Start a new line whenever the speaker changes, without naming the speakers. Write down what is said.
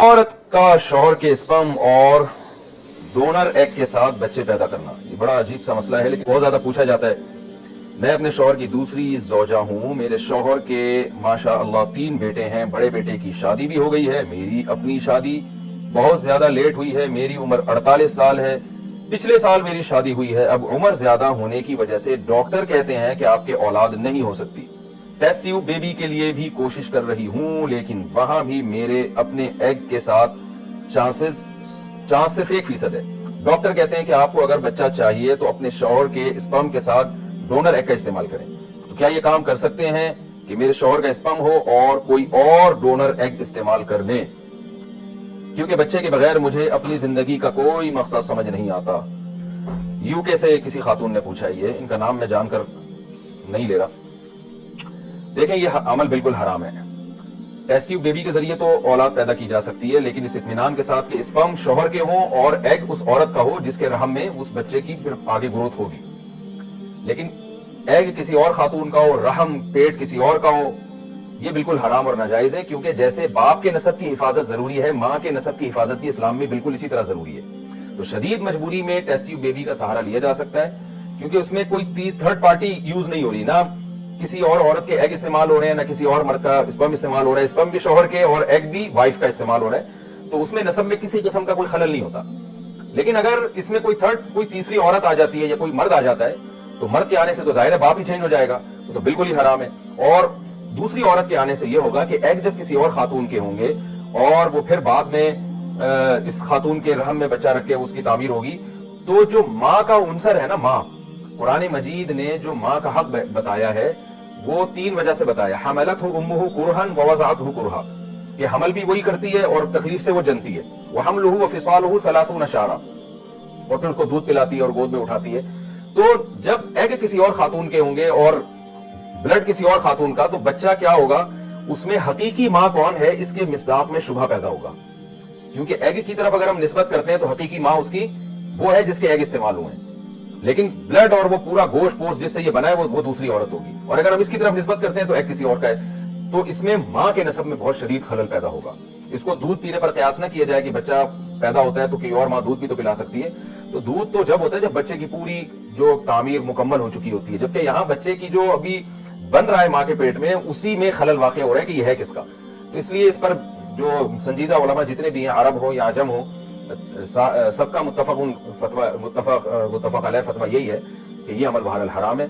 औरत का शौहर के स्पर्म और डोनर एग के साथ बच्चे पैदा करना, ये बड़ा अजीब सा मसला है, लेकिन बहुत ज्यादा पूछा जाता है। मैं अपने शौहर की दूसरी ज़ौजा हूँ। मेरे शौहर के माशाअल्लाह 3 बेटे हैं। बड़े बेटे की शादी भी हो गई है। मेरी अपनी शादी बहुत ज्यादा लेट हुई है। मेरी उम्र 48 साल है। पिछले साल मेरी शादी हुई है। अब उम्र ज्यादा होने की वजह से डॉक्टर कहते हैं कि आपके औलाद नहीं हो सकती। टेस्ट ट्यूब बेबी के लिए भी कोशिश कर रही हूँ, लेकिन वहां भी मेरे अपने एग के साथ चांस सिर्फ 1% है। डॉक्टर कहते हैं कि आपको अगर बच्चा चाहिए तो अपने शौहर के स्पर्म के साथ डोनर एग का इस्तेमाल करें। तो क्या ये काम कर सकते हैं कि मेरे शौहर का स्पर्म हो और कोई और डोनर एग इस्तेमाल कर लें? क्योंकि बच्चे के बगैर मुझे अपनी जिंदगी का कोई मकसद समझ नहीं आता। यूके से किसी खातून ने पूछा, ये इनका नाम मैं जानकर नहीं ले रहा। देखें, ये अमल बिल्कुल हराम है। टेस्ट ट्यूब बेबी के जरिए तो औलाद पैदा की जा सकती है, लेकिन इस इत्मीनान के साथ कि स्पर्म शौहर के हों और एग उस औरत का हो जिसके रहम में उस बच्चे की फिर आगे ग्रोथ होगी। लेकिन एग किसी और खातून का हो, रहम पेट किसी और का हो, ये बिल्कुल हराम और नाजायज है। क्योंकि जैसे बाप के नसब की हिफाजत जरूरी है, माँ के नसब की हिफाजत भी इस्लाम में बिल्कुल इसी तरह जरूरी है। तो शदीद मजबूरी में टेस्ट ट्यूब बेबी का सहारा लिया जा सकता है, क्योंकि उसमें कोई थर्ड पार्टी यूज नहीं हो रही। ना किसी और औरत के एग इस्तेमाल हो रहे हैं, ना किसी और मर्द का स्पर्म इस्तेमाल हो रहा है। स्पर्म भी शौहर के और एग भी वाइफ का इस्तेमाल हो रहा है। तो उसमें नसब में किसी किस्म का कोई खलल नहीं होता। लेकिन अगर इसमें कोई तीसरी औरत आ जाती है या कोई मर्द आ जाता है, तो मर्द के आने से तो जाहिर है बाप ही चेंज हो जाएगा, तो बिल्कुल ही हराम है। और दूसरी औरत के आने से यह होगा कि एग जब किसी और खातून के होंगे और वो फिर बाद में इस खातून के रहम में बच्चा रख के उसकी तामीर होगी, तो जो माँ का उनसर है ना, माँ, कुरान मजीद ने जो माँ का हक बताया है वो 3 वजह से बताया। हमलतहु उम्मुहु कुरहन व वज़अतहु कुरहा, कि हमल भी वही करती है और तकलीफ से वो जनती है। व हमलुहु व फिसालुहु 30 शहरा, और फिर उसको दूध पिलाती है और गोद में उठाती है। तो जब एग किसी और खातून के होंगे और ब्लड किसी और खातून का, तो बच्चा क्या होगा, उसमें हकीकी माँ कौन है इसके मिसदाक में शुबहा पैदा होगा। क्योंकि एग की तरफ अगर हम निस्बत करते हैं तो हकीकी माँ उसकी वो है जिसके एग इस्तेमाल हुए हैं, लेकिन ब्लड और वो पूरा गोश्त पोस्ट जिससे ये बना है वो दूसरी औरत होगी। और अगर हम इसकी तरफ निस्बत करते हैं तो एग किसी और का है, तो इसमें माँ के नसब में बहुत शदीद खलल पैदा होगा। इसको दूध पीने पर कयास ना किया जाए कि बच्चा पैदा होता है तो कोई और माँ दूध भी तो पिला सकती है। तो दूध तो जब होता है जब बच्चे की पूरी जो तामीर मुकम्मल हो चुकी होती है, जबकि यहाँ बच्चे की जो अभी बन रहा है माँ के पेट में, उसी में खलल वाक़ हो रहा है कि यह है किसका। तो इसलिए इस पर जो संजीदा उलमा जितने भी हैं, अरब हो या अजम हो, सबका मुत्तफ़क़ अलैह फतवा यही है कि यह अमल बहरहाल हराम है।